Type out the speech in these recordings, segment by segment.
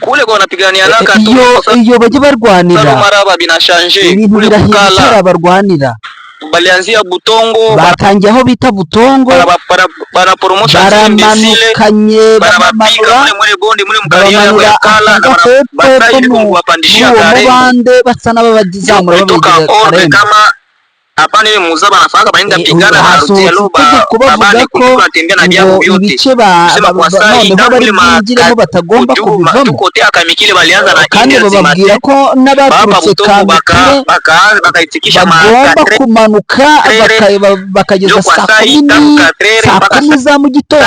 kule kwa wanapigania naka iyo bajye barwanira maraba binashanje ibintu birahindukira barwanira balianzia Butongo batangiye aho bita Butongo bara promotion baramanukanye baramanura muri bonde muri mukariya ya kala batayiri kuwapandishia gare bande basa n'ababazamura babigira kama hapa ni muza banafaka baenda pigana na Rutelo babani kutembea na diabo vyote sema kwa saa ndio ile magire batagomba kubivamo tukotea kamikile balianza na kandi bababwira ko n'abaturutse kamikile bakaitikisha bagomba kumanuka bakageza saa 10 za mu gitondo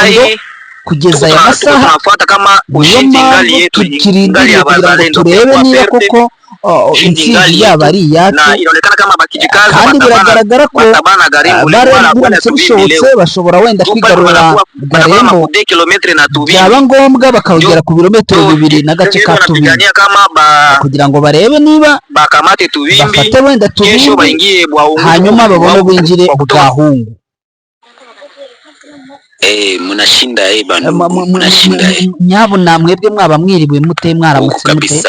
kugeza aya masaha tunafuata kama ushindi ngali yetu ngali ya bazalendo turebe niba koko intsinzi yaba ari iyacu kandi biragaragara ko baramutse bishobotse bashobora wenda kwigarura Garembo byaba ngombwa bakawugera ku birometero 2 n'agace ka Tubimbi kugira ngo barebe niba bafate wenda Tubimbi hanyuma babone binjire Bwahungu. Munashinda bano munashinda nyabo namwebwe mwaba mwiriwe mute mwaramutse mute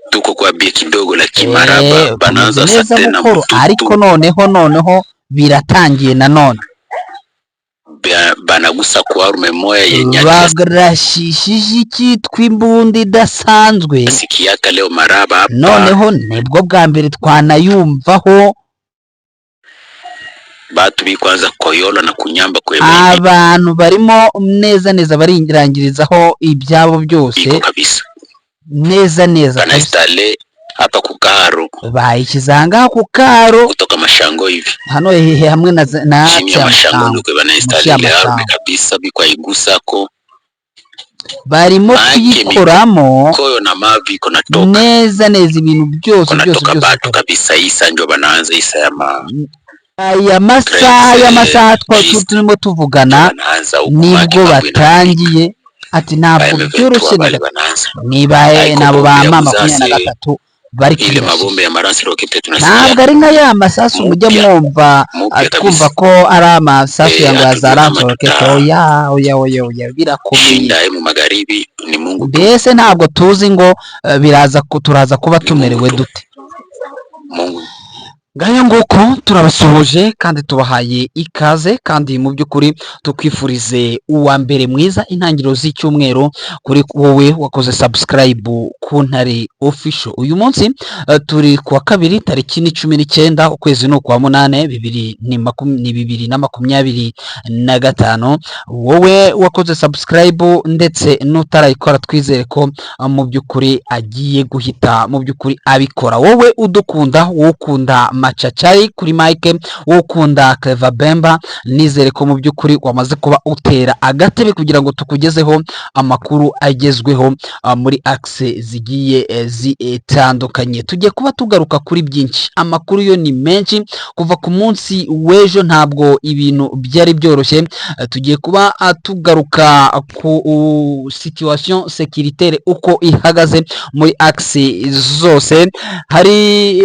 tuko kwa bie kidogo la Kimaraba bananza satena mutu ariko noneho biratangiye nanone banagusa kwa rume moya yenye bagrashishije kitwa imbundi idasanzwe sikiyaka leo Maraba hapa noneho nibwo bwa mbere twanayumvaho batu bikwanza koyola na kunyamba kwebe abantu barimo neza baringirangirizaho ibyabo byose neza banastale hapa kukaro bayikizanga kukaro kutoka mashango hivi hano hamwe na mashango nuko banastale arme kabisa bikwa igusako barimo kuyikoramo koyo na mavi iko natoka neza ibintu byose batu kabisa isa ndio banaanza isa ya masaha turimo tuvugana nibwo batangiye ati ntabwo byoroshye nibaye nabo ba mama 23 bari ile mabombe ya maransi rokete tunasikia ntabwo ari nka ya masasu mujya mwumva twumva ko ari amasasu ya ngazaranso rokete oya birakomeye mu magharibi ni Mungu mbese ntabwo tuzi ngo turaza kuba tumerewe dute Mungu Ngaya nguko turabasuhuje kandi tubahaye ikaze kandi mu by'ukuri tukwifurize uwa mbere mwiza intangiriro z'icyumweru kuri wowe wakoze subscribe ku Ntare Official. Uyu munsi turi kuwa kabiri tariki 19 ukwezi no kwa 8 2025 wowe wakoze subscribe ndetse nutarayikora twizere ko mu by'ukuri agiye guhita mu by'ukuri abikora. Wowe udukunda ukunda Machachari kuri Mike ukunda Clever Bemba nizere ko mu by'ukuri wamaze kuba utera agatebe kugira ngo tukugezeho amakuru agezweho muri axe zigiye zitandukanye. Tugiye kuba tugaruka kuri byinshi, amakuru yo ni menshi kuva ku munsi w'ejo ntabwo ibintu byari byoroshye. Tugiye kuba tugaruka ku situation sécuritaire uko ihagaze muri axe zose. Hari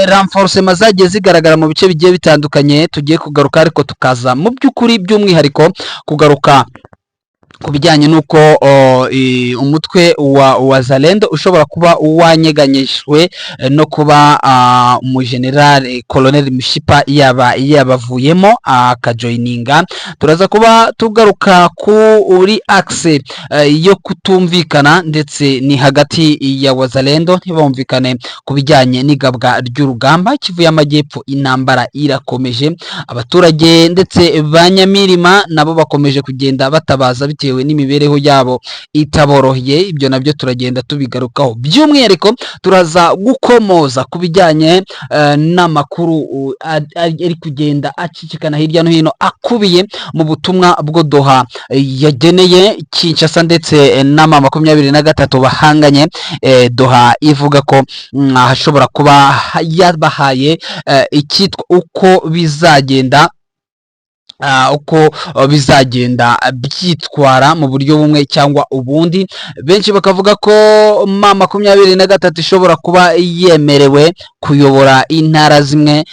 renforcement zagiye zigaragara mu bice bigiye bitandukanye tugiye kugaruka, ariko tukaza mu by'ukuri by'umwihariko kugaruka ku bijyanye nuko umutwe wa Zalendo ushobora kuba wanyeganyeshwe no kuba umugeneral Colonel Mushipa yabavuyemo akajoininga. Turaza kuba tugaruka kuri axe yo kutumvikana ndetse ni hagati ya Wazalendo ntibumvikane ku bijyanye n'igabwa ry'urugamba kivuye amajyepfo. Intambara irakomeje, abaturage ndetse banyamirima nabo bakomeje kugenda batabaza bitewe n'imibereho yabo itaboroheye. Ibyo nabyo turagenda tubigarukaho by'umwihariko. Turaza gukomoza ku bijyanye n'amakuru ari kugenda acicikana hirya no hino akubiye mu butumwa bwo Doha yageneye Kinshasa ndetse n'ama 23 bahanganye. Doha ivuga ko hashobora kuba yabahaye icyitwa uko bizagenda uko bizagenda byitwara mu buryo bumwe cyangwa ubundi. Benshi bakavuga ko M23 ishobora kuba yemerewe kuyobora intara zimwe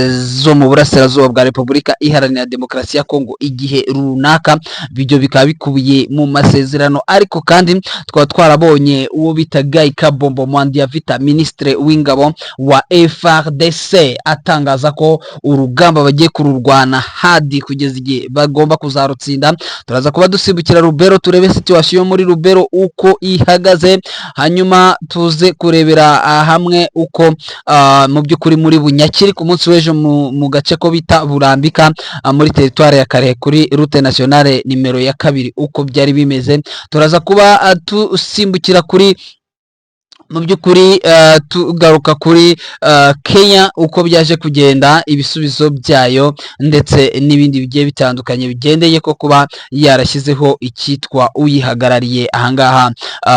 zo mu burasirazuba bwa Repubulika Iharanira Demokarasi ya Kongo igihe runaka. Ibyo bikaba bikubiye mu masezerano, ariko kandi twaba twarabonye uwo bita Guy Kabombo Mwandiavita, ministre w'ingabo wa FARDC, atangaza ko urugamba bagiye kururwana hadi kugeza igihe bagomba kuzarutsinda. Turaza kuba dusimbukira Rubero turebe situation muri Rubero uko ihagaze, hanyuma tuze kurebera hamwe uko mu by'ukuri muri Bunyakiri ku munsi w'ejo mu gace ko bita Burambika muri territoire ya Kare kuri route nationale nimero ya 2 uko byari bimeze. Turaza kuba tusimbukira kuri mu by'ukuri tugaruka kuri Kenya uko byaje kugenda, ibisubizo byayo ndetse n'ibindi bigiye bitandukanye bigendeye ko kuba yarashyizeho icyitwa uyihagarariye ahangaha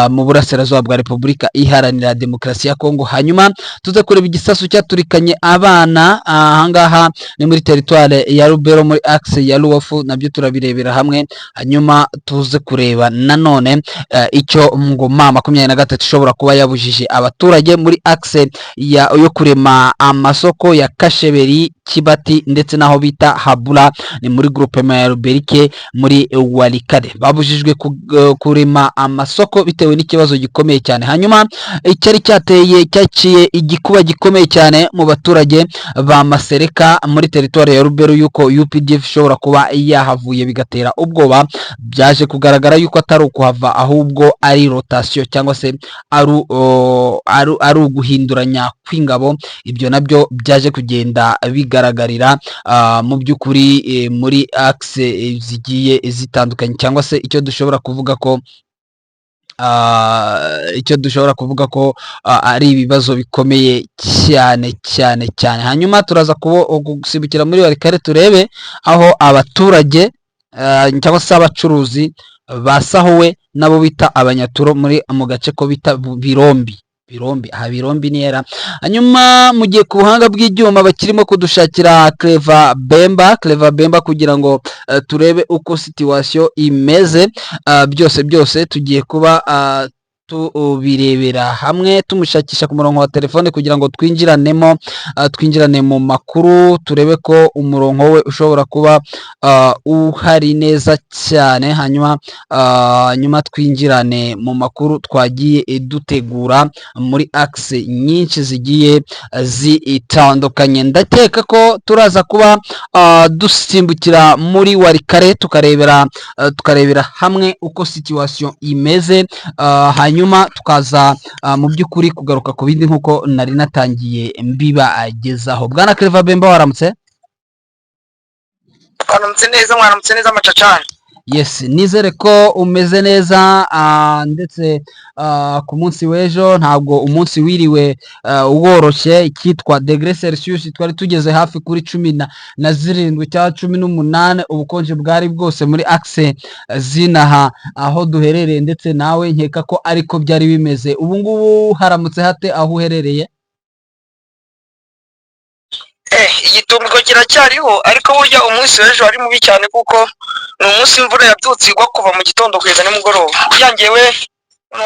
mu burasirazuba bwa Repubulika Iharanira Demokarasi ya Kongo. Hanyuma tuze kureba igisasu cyaturikanye abana ahangaha ni muri territoire ya Rubero muri axe ya Ruofu, nabyo turabirebera hamwe. Hanyuma tuze kureba nanone icyo ngo M23 ishobora kuba yabujije abaturage muri axe yo kurema amasoko ya Kasheberi, Kibati ndetse naho bita Habura ni muri groupement ya Ruberike muri Walikare. Babujijwe kurema amasoko bitewe n'ikibazo gikomeye cyane. Hanyuma icyari cyaciye igikuba gikomeye cyane mu baturage ba Masereka muri territoire ya Rubero yuko UPDF ishobora kuba yahavuye bigatera ubwoba. Byaje kugaragara yuko atari ukuhava ahubwo ari rotation cyangwa se ari uguhinduranya kw'ingabo. Ibyo nabyo byaje kugenda bigaragarira mu by'ukuri muri axe zigiye zitandukanye, cyangwa se icyo dushobora kuvuga ko ari ibibazo bikomeye cyane cyane cyane. Hanyuma turaza gusibukira muri Walikare turebe aho abaturage cyangwa se abacuruzi basahuwe nabo bita abanyaturo muri mu gace ko bita Birombi ni era. Hanyuma mu gihe ku buhanga bw'ibyuma bakirimo kudushakira Clever Bemba kugira ngo turebe uko situation imeze, byose tugiye kuba tubirebera hamwe tumushakisha ku murongo wa telefone kugira ngo twinjirane mu makuru, turebe ko umurongo we ushobora kuba uhari neza cyane. Hanyuma twinjirane mu makuru twagiye dutegura muri axe nyinshi zigiye zitandukanye. Ndakeka ko turaza kuba dusimbukira muri Walikare tukarebera hamwe uko situation imeze, hanyuma tukaza mu by'ukuri kugaruka ku bindi nkuko nari natangiye mbibagezaho. Bwana Clever Bemba, waramutse? Mwaramutse neza macacane. Yes, nizere ko umeze neza, ndetse ku munsi w'ejo ntabwo umunsi wiriwe woroshye. Icyitwa degree Celsius twari tugeze hafi kuri 17 cyangwa 18. Ubukonje bwari bwose muri axe zinaha aho duherereye, ndetse nawe nkeka ko ariko byari bimeze. Ubu ngubu haramutse hate aho uherereye? Igitumbiko kiracyariho, ariko burya umunsi w'ejo ari mubi cyane kuko ni umunsi imvura yabyutse igwa kuva mu gitondo kugeza nimugoroba. Yangewe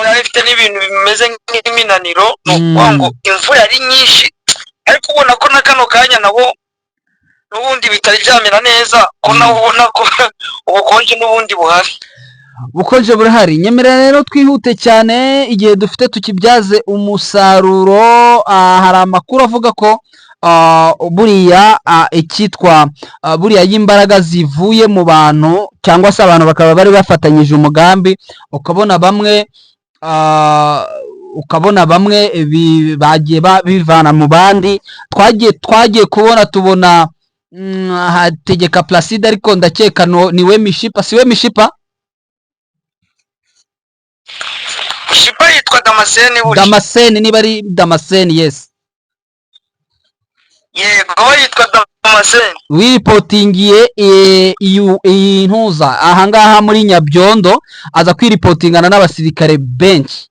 nari ifite n'ibintu bimeze nk'iminaniro, no ngo imvura yari nyinshi, ariko ubona ko na kano kanya nabo n'ubundi bitari byamera neza, ko naho ubona ko ubukonje n'ubundi buhari. Ubukonje burahari. Nyemerera rero twihute cyane igihe dufite tukibyaze umusaruro. Hari amakuru avuga ko buriya icyitwa buriya y'imbaraga zivuye mu bantu, cyangwa se abantu bakaba bari bafatanyije umugambi, ukabona bamwe bagiye bivana mu bandi. Twagiye tubona Hategeka Placide, ariko ndakeka niwe Mishipa, siwe Mishipa? Mishipa yitwa Damascene, niba ari Damascene. Yes, yego yitwa Damascene. wiripotingiye iyi ntuza ahangaha muri Nyabyondo, aza kwiripotingana n'abasirikare benshi.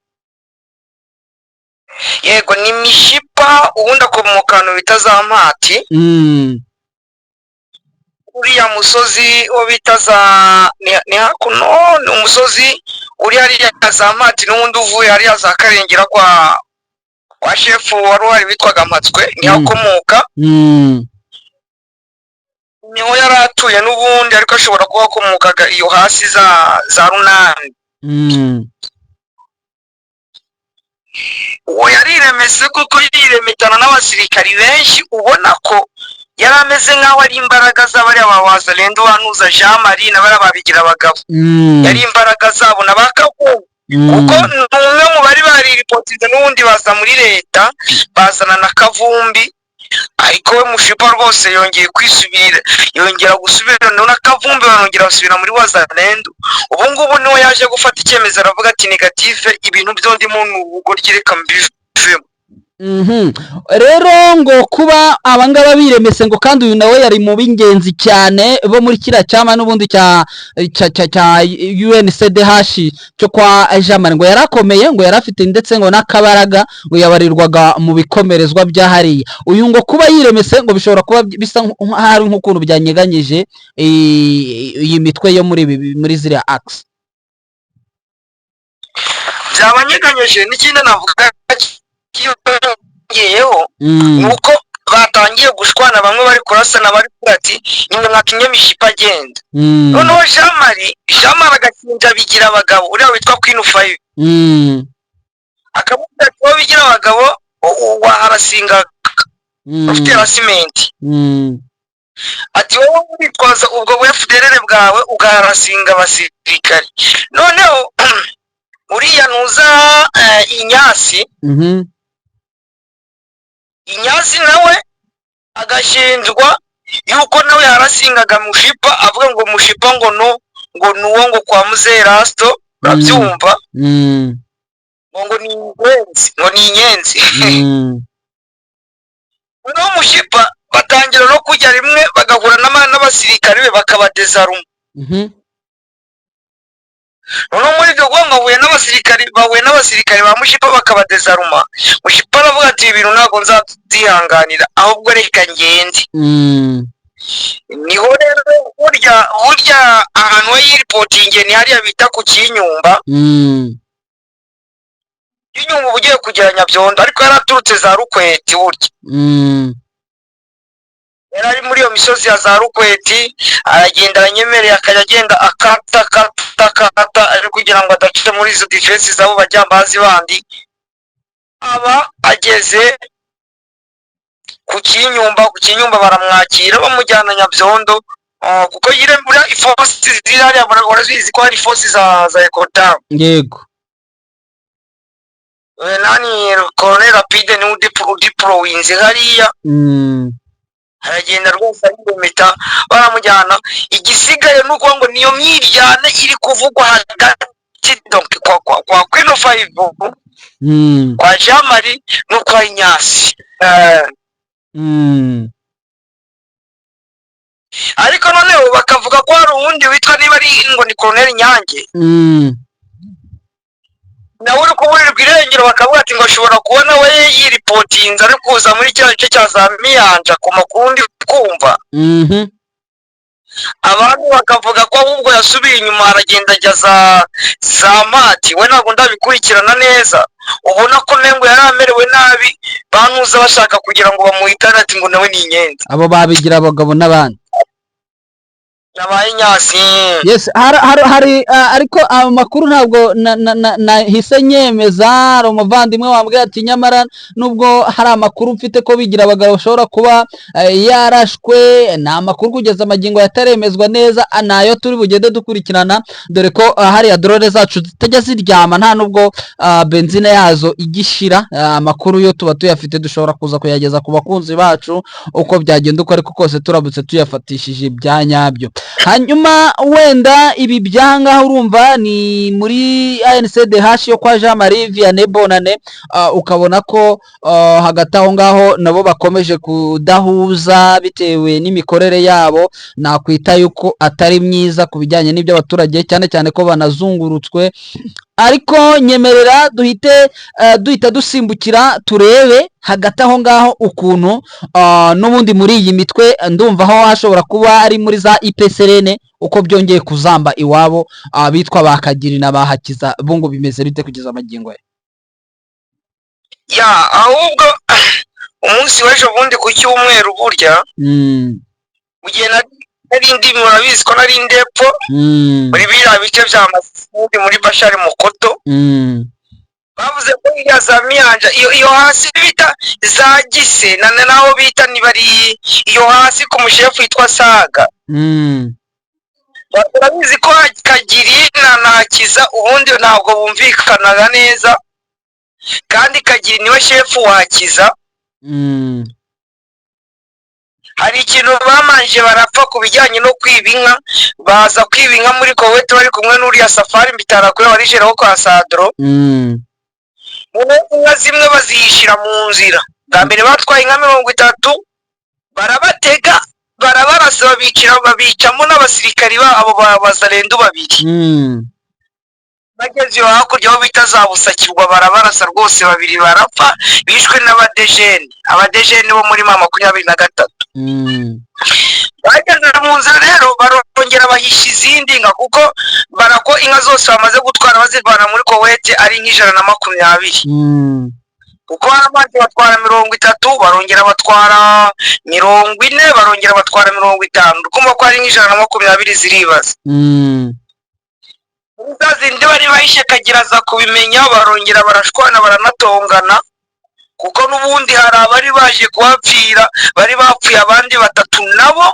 Yego ni Mishipa, ubundi akomoka mu kantu bita za Mpati. uriya musozi wo bita ni hakuno, ni umusozi uri hariya za Mati n'ubundi uvuye hariya za Karengera kwa shefu wari uhari witwaga Mpatswe niho akomoka. Niho yari atuye n'ubundi, ariko ashobora kuba akomokaga iyo hasi za Runani. uwo yariremese kuko yiremetana n'abasirikari benshi, ubona ko yari ameze nk'aho ari imbaraga z'abariya ba Wazalendo wanuza Jean Marie na bariya babigira abagabo. Yari imbaraga zabo na bakavuga kuko n'umwe mu bari bariripotinze n'ubundi baza muri leta bazana na Kavumbi, ariko we Mushipa rwose yongera gusubira na Kavumbi, barongera basubira muri Wazalendo. Ubu ngubu niwe yaje gufata icyemezo aravuga ati negative, ibintu byo ndimo n'ubugoryi reka mbivemo. Rero ngo kuba abangaba biremese ngo kandi uyu nawe yari mu b'ingenzi cyane bo muri kiriya cyama n'ubundi cya UNCDH cyo kwa Jean Marie, ngo yarakomeye, ngo yarafite ndetse ngo n'akabaraga, ngo yabarirwaga mu bikomerezwa byahariye. Uyu ngo kuba yiremese ngo bishobora kuba bisa nk'ahari nk'ukuntu byanyeganyije iyi mitwe yo muri ziriya axe. Byabanyeganyeje n'ikindi navuga kiyongeyeho nuko batangiye gushwana, bamwe bari kurasana bari kurati nyuma nka Kinyamishipa agenda. Noneho Jean Marie agakinja bigira abagabo uriya witwa Queen 5 akavuga ati wowe bigira abagabo waharasinga ufite rasimenti, ati wowe witwaza ubwo buFDLR bwawe ugaharasinga abasirikari. Noneho uriya nuza Inyasi nawe agashinjwa yuko nawe yarasingaga Mushipa, avuga ngo Mushipa ngo nuwo ngo kwa Muzerasto, urabyumva, ngo ni inyenzi. Noneho Mushipa batangira no kujya rimwe bagahura n'abasirikari be bakabadezaruma. Noneho muri ibyo guhanga bahuye n'abasirikari ba Mushipa bakabadezaruma. Mushipa aravuga ati ibintu ntabwo nzabyihanganira, ahubwo reka ngende. Niho rero burya ahantu yiripotinge ni hariya bita ku Kinyumba. Kinyumba uba ugiye kugera Nyabyondo, ariko yaraturutse za Rukweti burya. Yari ari muri iyo misozi ya za Rukweti, aragenda aranyemereye akajya agenda akata ari kugira ngo adace muri izo defense zabo bajyambazi bandi. Aba ageze ku Kinyumba baramwakira bamujyana Nyabyondo, kuko yirembura ifosi zirariya barazizi ko hari ifosi za Ekotam. Yego. Colonel Rapide ni udiployinze hariya. Aragenda rwose arigometa baramujyana. Igisigaye nuko ngo niyo myiryane iri kuvugwa hagati kwa Queen 5 kwa Jean Marie no kwa Inyasi. Ariko noneho bakavuga ko hari uwundi witwa niba ari ngo ni Colonel Nyange, nawe uri kuburirwa irengero, bakavuga ati ngo ashobora kubona we yiripotinze ari kuza muri cya gice cya za Miyanja ku makuru ndi kumva. Abantu bakavuga ko ahubwo yasubiye inyuma aragenda ajya za Mati. We ntabwo ndabikurikirana neza, ubona ko nengo yari amerewe nabi, banuza bashaka kugira ngo bamuhitane ati ngo nawe ni inyenzi. Abo babigira abagabo n'abandi nabaye Inyasi. Yes, hari ariko amakuru ntabwo nahise nyemeza. Hari umuvandimwe wambwiye ati nyamara nubwo hari amakuru mfite ko bigira abagabo bashobora kuba yarashwe, ni amakuru kugeza amagingo yataremezwa neza, nayo turi bugende dukurikirana, dore ko hariya drone zacu zitajya ziryama nta nubwo benzine yazo igishira. Amakuru yo tuba tuyafite, dushobora kuza kuyageza ku bakunzi bacu uko byagenda uko ariko kose turabutse tuyafatishije ibyanyabyo. Hanyuma wenda ibi byanga urumva ni muri ANCDH yo kwa Jean Marie Vianney Bonane, ukabona ko hagati aho ngaho nabo bakomeje kudahuza bitewe n'imikorere yabo, nakwita yuko atari myiza ku bijyanye n'ibyo abaturage, cyane cyane ko banazungurutswe ariko nyemerera duhita dusimbukira turebe hagati aho ngaho ukuntu n'ubundi muri iyi mitwe ndumva aho hashobora kuba ari muri za IPSRN uko byongeye kuzamba iwabo bitwa bakagiri na bahakiza bungu bimeze bite kugeza amagingo ya ahubwo umunsi w'ejo bundi ku cyumweru burya mugihe nari ndi murabizi ko nari ndepfo muri biriya bice bya Masudi muri Bashari Mukoto bavuze ko iriya za Miyanja iyo hasi bita za Gise naho bita nibari iyo hasi ku mushefu yitwa Saga barabizi ko Kagiri na Hakiza ubundi ntabwo bumvikanaga neza kandi Kagiri niwe shefu wa Hakiza hari ikintu bamanje barapfa ku bijyanye no kwiba inka baza kwiba inka muri Kowete bari kumwe n'uriya Safari Mbitara kuri warijeraho kwa Sadro inka zimwe bazihishira mu nzira bwa mbere batwaye inka 30 barabatega barabarasa babicamo n'abasirikari babo bazarendo babiri bageze hakurya aho bita za Busakirwa barabarasa rwose babiri barapfa bishwe abadejeni bo muri 23 bageze mu nzira rero barongera bahisha izindi nka kuko barako inka zose bamaze gutwara bazivana muri Kowete ari nk'ijana20 kuko baramaze batwara 30 barongera batwara 40 barongera batwara 50 kumva ko ari nk'ijana20 ziribaza zindi bari bahishe Kagira za kubimenya barongera barashwana baranatongana kuko n'ubundi hari abari baje kuhapfira bari bapfuye abandi 3 nabo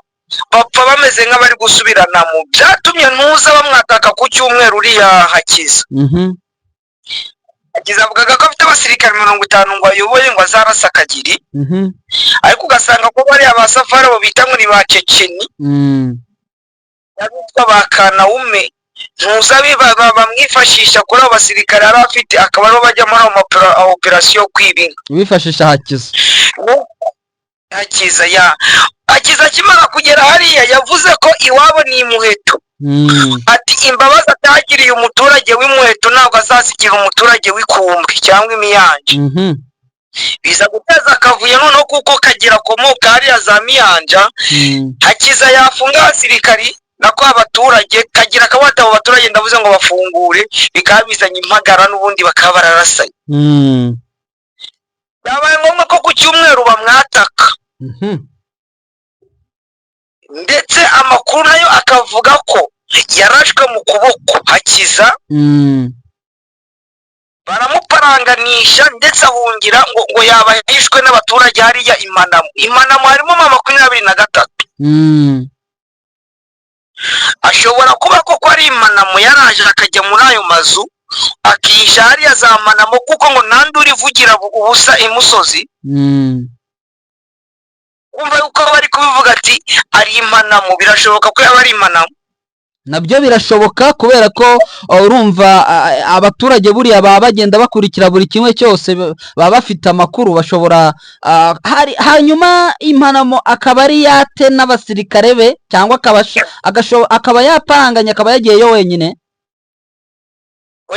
bapfa bameze nk'abari gusubirana mu byatumye ntuza bamwataka ku cyumweru uriya Hakiza Hakiza avugaga ko afite abasirikare 50 ngo ayoboye ngo azarasa Kagiri ariko ugasanga ko bari abasafari bo bita ngo ni ba Ceceni yabitwa bakanaume ntuza bamwifashisha kuri abo basirikare yari afite akaba aribo bajya muri operasiyo kwibinga bifashisha Hakiza kimara kugera hariya yavuze ko iwabo ni Muheto ati imbabazi atagiriye umuturage w'Imuheto ntabwo azasigira umuturage w'Ikumbwe cyangwa Imiyanja biza guteza akavuyo noneho kuko Kagira komoka hariya za Miyanja Hakiza yafunga abasirikari nako abaturage Kagira kabata abo baturage ndavuze ngo bafungure bikabizanye impagara n'ubundi bakaba bararasanye yabaye ngombwa ko ku cyumweru bamwataka ndetse amakuru nayo akavuga ko yarashwe mu kuboko Hakiza baramuparanganisha ndetse ahungira ngo yabahishwe n'abaturage hariya Imanamu harimo 23 ashobora kuba koko ari Imanamu yaraje akajya muri ayo mazu akihisha hariya za Manamu kuko ngo nandi urivugira ubusa imusozi kumva yuko bari kubivuga ati ari Imanamu birashoboka ko yaba ari Imanamu nabyo birashoboka kubera ko urumva abaturage buriya baba bagenda bakurikira buri kimwe cyose baba bafite amakuru bashobora hanyuma Imanamu akaba ari yate n'abasirikare be cyangwa akaba yapanganye akaba yagiyeyo wenyine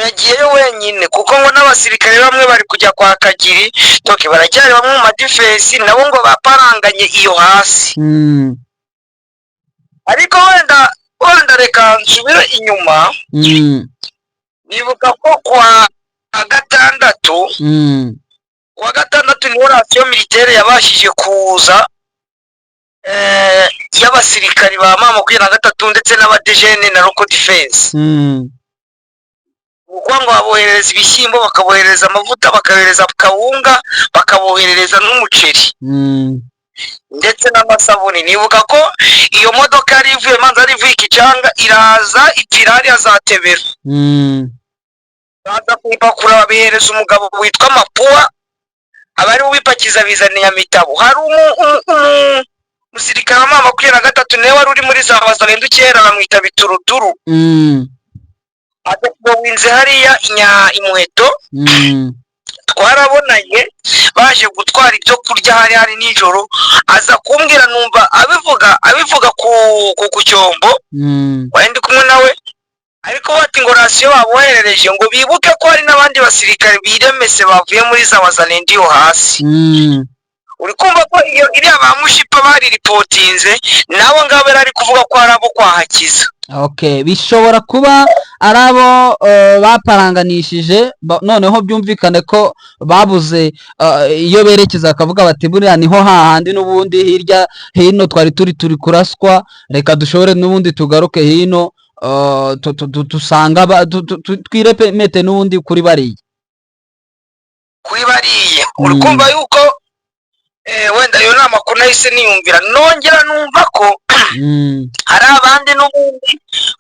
yagiyeyo wenyine kuko ngo n'abasirikare bamwe bari kujya kwa Kagiri toke baracyari bamwe mu madifensi nabo ngo baparanganye iyo hasi ariko wenda reka nsubire inyuma nibuka ko kwa gatandatu niho rasiyo militaire yabashije kuza y'abasirikari ba 23 ndetse n'abadejene na local defense kuko ngo baboherereza ibishyimbo bakaboherereza amavuta bakaboherereza kawunga bakaboherereza n'umuceri ndetse n'amasabuni nibuka ko iyo modoka yari ivuye manza ari ivuye Kicanga iraza ipirari azatebera baza kwipakura babihereza umugabo witwa Mapua abari ubipakiza bizaniye Amitabo hari umusirikare wa 23 nawe wari uri muri za Bazarendo kera bamwita Bituruturu abo winze hariya Imuheto twarabonanye baje gutwara ibyo kurya hari nijoro aza kumbwira numva abivuga ku cyombo wandi kumwe nawe ariko bati ngo rasiyo baboherereje ngo bibuke ko hari n'abandi basirikare biremese bavuye muri za wazalendo yo hasi. Uri kumva ko iyo iriya ba mushipa bari ripotinze nabo ngabo ari kuvuga ko ari abo kwahakiza. Okay, bishobora kuba ari abo baparanganishije noneho byumvikane ko babuze iyo berekeza akavuga bati buriya niho hahandi n'ubundi hirya hino twari turi kuraswa, reka dushobore n'ubundi tugaruke hino dusanga twirepemete n'ubundi kuri bariye. Uri kumva yuko wenda yo nama ko nahise niyumvira nongera numva ko hari abandi n'ubundi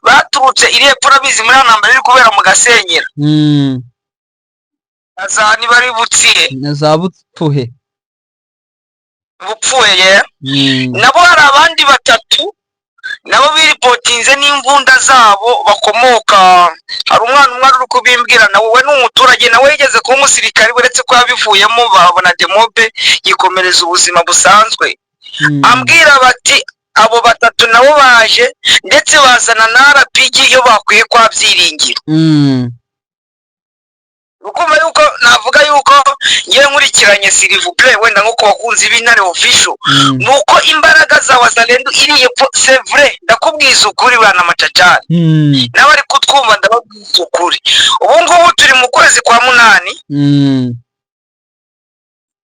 baturutse iri hepfo urabizi muri ntambara iri kubera mu Gasenyera azani bari butsire za bupfuhe nabo hari abandi batatu nabo biripotinze n'imbunda zabo bakomoka. Hari umwana umwe uri kubimbwira nawe we n'umuturage nawe yigeze kuba umusirikare uretse ko yabivuyemo babona demobe yikomereza ubuzima busanzwe. Ambwira bati abo batatu nabo baje ndetse bazana na RPG iyo bakwiye kwa Byiringiro. Ukumva yuko navuga yuko ngiye nkurikiranye Silivouple wenda nko kubakunzi b'Intare official nuko imbaraga za wazalendo iriye c'est vrai ndakubwiza ukuri bana macacari n'abari kutwumva ndababwiza ukuri. Ubu ngubu turi mu kwezi kwa 8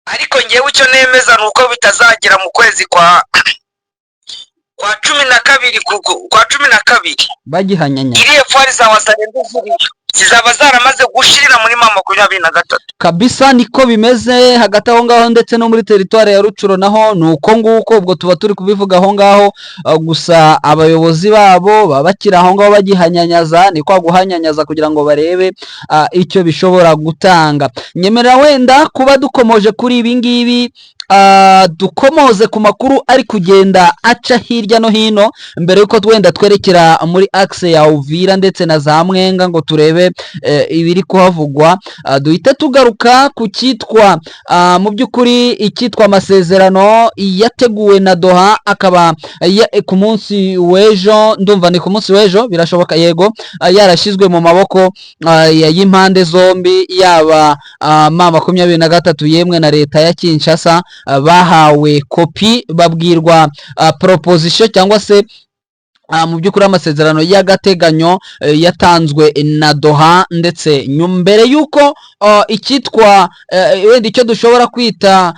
ariko ngewe icyo nemeza nuko bitazagera mu kwezi kwa 12 kwa 12 bagihanyanya iriye fari za wazalendo zizaba zaramaze gushirira muri 23 kabisa. Niko bimeze hagati aho ngaho ndetse no muri teritwari ya Rucuro naho nuko nguko, ubwo tuba turi kubivuga aho ngaho gusa abayobozi babo babakira aho ngaho bagihanyanyaza, ni kwa guhanyanyaza kugira ngo barebe icyo bishobora gutanga. Nyemerera wenda kuba dukomoje kuri ibi ngibi dukomoze ku makuru ari kugenda aca hirya no hino mbere yuko wenda twerekera muri axe ya Uvira ndetse na za Mwenga ngo turebe ibiri kuhavugwa. Duhite tugaruka ku cyitwa mu by'ukuri icyitwa amasezerano yateguwe na Doha, akaba ku munsi w'ejo, ndumva ni ku munsi w'ejo birashoboka, yego, yarashyizwe mu maboko y'impande zombi, yaba M23 yemwe na leta ya Kinshasa. Bahawe kopi babwirwa proposition cyangwa se mu by'ukuri amasezerano y'agateganyo yatanzwe na Doha, ndetse mbere yuko icyitwa wenda icyo dushobora kwita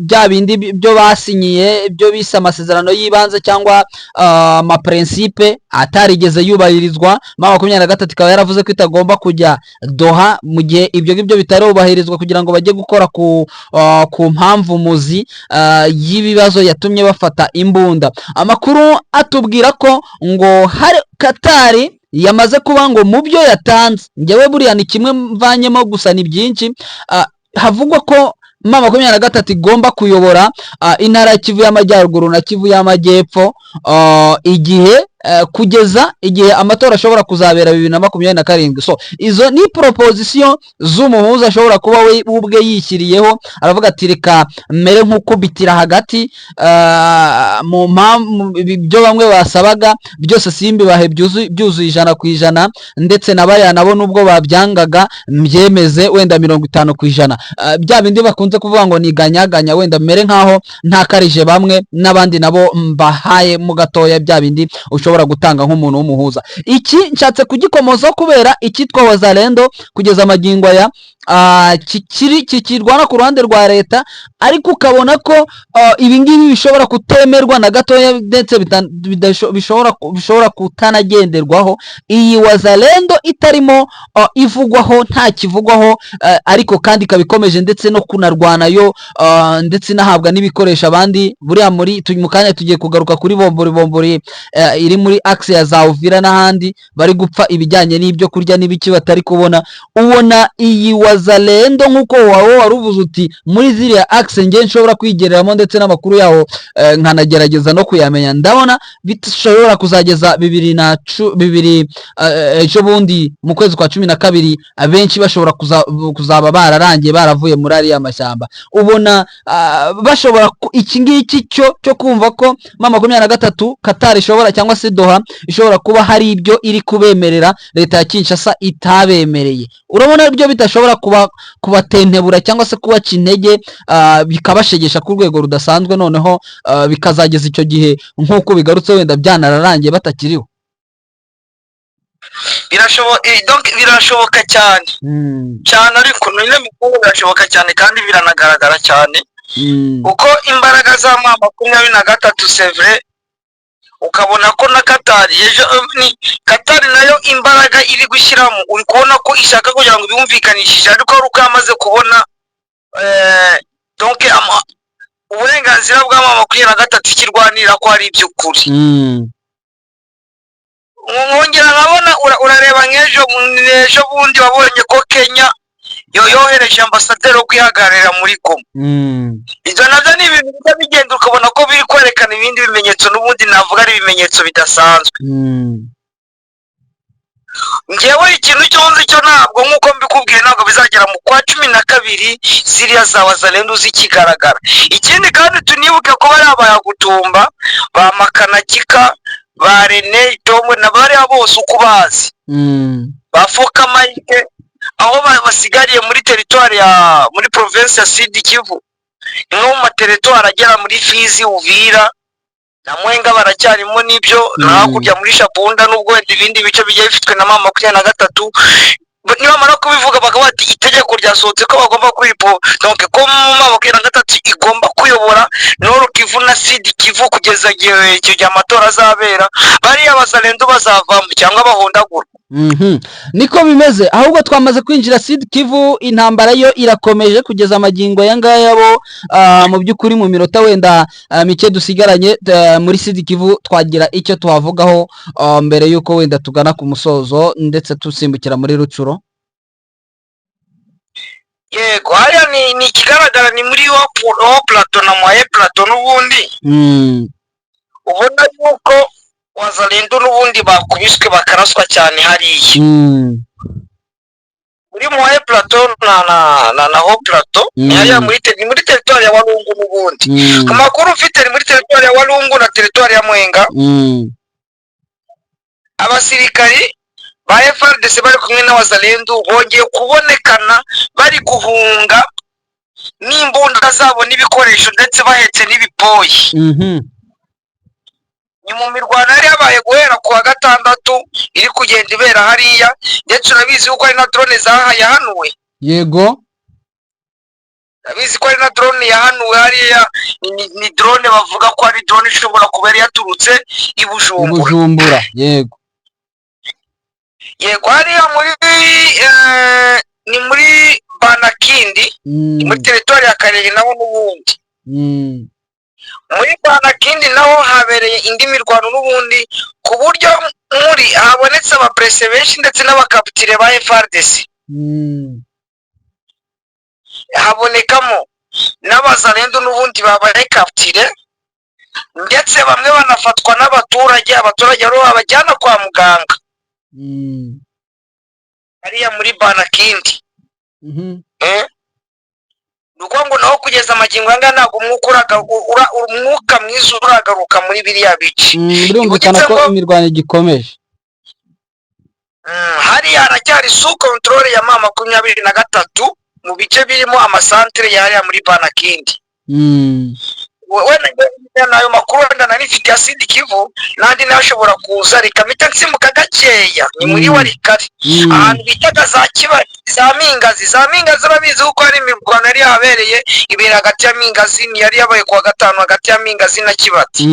bya bindi byo basinyiye byo bise amasezerano y'ibanze cyangwa amaprincipe atarigeze yubahirizwa. M23 ikaba yaravuze ko itagomba kujya Doha mu gihe ibyo ngibyo bitarubahirizwa kugira ngo bajye gukora ku mpamvu muzi y'ibibazo yatumye bafata imbunda. Amakuru atubwira ko ngo hari Katari yamaze kuba ngo mu byo yatanze, ngewe buriya ni kimwe mvanyemo gusa ni byinshi, havugwa ko M23 igomba kuyobora intara ya Kivu y'Amajyaruguru na Kivu y'Amajyepfo igihe kugeza igihe amatora ashobora kuzabera 2027. So izo ni proposition z'umuhuza ashobora kuba we ubwe yishyiriyeho, aravuga ati reka mere nk'ukubitira hagati mu byo bamwe basabaga byose simbi bahe byuzuye 100%, ndetse nabaya nabo nubwo babyangaga mbyemeze wenda 50%. Bya bindi bakunze kuvuga ngo ni ganyaganya, wenda mere nkaho ntakarije bamwe n'abandi nabo mbahaye mu gatoya bya bindi ushobora gutanga nk'umuntu w'umuhuza. Iki nshatse kugikomoza kubera icyitwa wazalendo kugeza amagingo aya kikirwana ku ruhande rwa leta, ariko ukabona ko ibi ngibi bishobora kutemerwa na gatoya ndetse bishobora kutanagenderwaho. Iyi wazalendo itarimo ivugwaho, nta kivugwaho, ariko kandi ikabikomeje ndetse no kunarwana yo ndetse inahabwa n'ibikoresha abandi. Buriya mu kanya tugiye kugaruka kuri bombori iri muri axe ya za Uvira n'ahandi bari gupfa ibijyanye n'ibyo kurya n'ibiki batari kubona. Ubona iyi wazalendo nk'uko wawe waruvuze uti muri ziriya axe nge nshobora kwigereramo ndetse n'amakuru yawo nkanagerageza no kuyamenya, ndabona bishobora kuzageza 2020 ejo bundi mu kwezi kwa 12 abenshi bashobora kuzaba bararangiye baravuye muri ariya mashyamba. Ubona bashobora iki ngiki cyo kumva ko mama 23 Qatar ishobora cyangwa se Doha ishobora kuba hari ibyo iri kubemerera leta ya Kinshasa itabemereye, urabona ibyo bitashobora kubatentebura cyangwa se kubaca intege bikabashegesha ku rwego rudasanzwe, noneho bikazageza icyo gihe nk'uko bigarutse wenda byanararangiye batakiriho? Birashoboka cyane cyane, ariko none mukuru birashoboka cyane kandi biranagaragara cyane uko imbaraga za mama 23 sevre, ukabona ko na Qatar nayo imbaraga iri gushyiramo, uri kubona ko ishaka kugira ngo biyumvikanishije, ariko ari uko yamaze kubona uburenganzira bwa mama 23 kirwanira ko ari iby'ukuri. Mwongera nkabona urareba nk'ejo bundi wabonye ko Kenya yohereje ambasaderi wo kwihagararira muri Goma. Ibyo nabyo ni ibintu bijya bigenda ukabona ko biri kwerekana ibindi bimenyetso, n'ubundi navuga ari ibimenyetso bidasanzwe. Ngewe ikintu cyonzi cyo ntabwo nk'uko mbikubwiye ntabwo bizagera mu kwa 12 ziriya za wazalendo zikigaragara. Ikindi kandi tunibuke ko bari abayagutumba ba Makanakika ba Rene Tomwe na bari bose uko bazi bafoka Mike aho basigariye muri territoire ya muri province ya Sud Kivu, no mu territoire agera muri Fizi, Uvira na Mwenga baracyarimo n'ibyo, nakujya muri Shabunda n'ubwo ibindi bice bigiye bifitwe na mama 23. Nibamara kubivuga bakaba bati itegeko ryasohotse ko bagomba kwipo, donc ko mama 23 igomba kuyobora Nord Kivu na Sud Kivu kugeza igihe cyo amatora azabera, bari abazalendo bazavamo cyangwa bahondagura. Niko bimeze, ahubwo twamaze kwinjira Sud Kivu, intambara yo irakomeje kugeza amagingo yangaya bo mu by'ukuri mu minota wenda mike dusigaranye muri Sud Kivu twagira icyo tuhavugaho mbere yuko wenda tugana ku musozo ndetse tusimbukira muri Rucuro. Yego, haya ni kigaragara ni muri wa plateau na moye plateau n'ubundi ubona yuko wazalendo n'ubundi bakubiswe bakaraswa cyane hariya muri moye plateau na ho plateau haya muri territoire ya Walungu n'ubundi ku makuru ufite muri territoire ya Walungu na territoire ya Mwenga abasirikari ba FARDC bari kumwe na wazalendo bongeye kubonekana bari guhunga n'imbunda zabo n'ibikoresho ndetse bahetse n'ibipoyi. Ni mu mirwano yari yabaye guhera ku wa 6 iri kugenda ibera hariya, ndetse urabizi uko ari na drone yahanuwe. Yego, urabizi ko ari na drone yahanuwe hariya, ni drone bavuga ko ari drone ishobora kuba yari yaturutse i Bujumbura. Yego, hariya ni muri Banakindi, muri territoire ya Karere naho n'ubundi. Muri Banakindi naho habereye indi mirwano n'ubundi, ku buryo muri habonetse abapresse benshi ndetse n'abakapitire ba FARDC. Habonekamo n'abazalendo n'ubundi babaye kapitire, ndetse bamwe banafatwa n'abaturage baro babajyana kwa muganga. Hariya muri Banakindi. Nuko ngo naho kugeza amagingo anga ntago umwuka mwiza uragaruka muri biriya bice. Birumvikana ko imirwano gikomeje. Hariya haracyari sous control ya mama 23 mu bice birimo amasantere yariya muri Banakindi. Nayo makuru wenda narifite ya Sud Kivu nandi nashobora kuza rikamita nsimuka gakeya ni muri Warikari ahantu bitaga za Kibali za Mingazi urabizi uko ari imirwano yari yabereye ibera hagati ya Mingazi yari yabaye ku wa 5 hagati ya Mingazi na Kibati.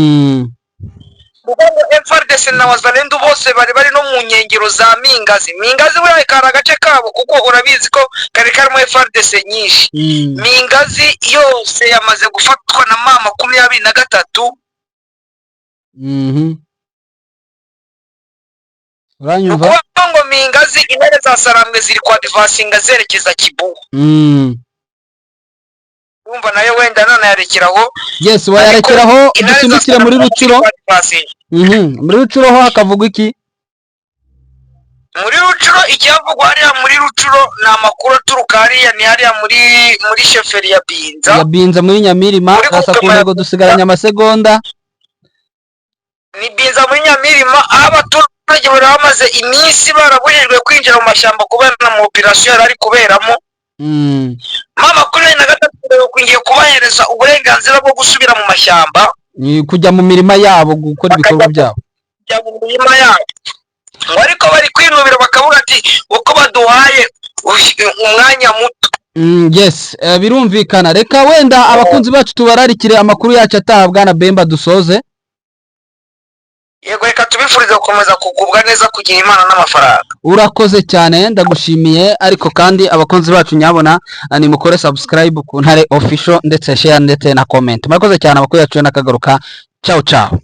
Ubwo FARDC na wazalendo bose bari no mu nkengero za Mingazi we kara agace kabo kuko urabizi ko kari karimo FARDC nyinshi. Mingazi yose yamaze gufatwa na mama 23. uranyumva ukuvuga ngo Mingazi intare za Sarambwe ziri kwa divasinga zerekeza Kibugu. Urumva nayo wenda nanayarekeraho. Yes, wayarekeraho dusunikire muri Rucuro. Muri Rucuro ho hakavuga iki? Muri Rucuro icyavugwa hariya muri Rucuro ni amakuru aturuka hariya ni hariya muri sheferi ya Binza. Ya Binza muri Nyamirima rasa ku ntego dusigaranye amasegonda. Ni Binza muri Nyamirima abaturage bari bamaze iminsi barabujijwe kwinjira mu mashyamba kubera na operation yari kuberamo. Mama kuri na gatatu kwingiye kubahereza uburenganzira bwo gusubira mu mashyamba, kujya mu mirima yabo gukora ibikorwa byabo. Kujya mu mirima yabo. Ariko bari kwinubira bakavuga ati uko baduhaye umwanya muto. Yes, birumvikana. Reka wenda abakunzi bacu tubararikire amakuru yacu atahabwa na Bemba dusoze. Yego, reka tubifurize gukomeza kugubwa neza, kugira Imana n'amafaranga. Urakoze cyane, ndagushimiye. Ariko kandi abakunzi bacu nyabona ni mukore subscribe ku Ntare Official ndetse share ndetse na comment. Murakoze cyane, amakuru yacu nakagaruka. Ciao ciao.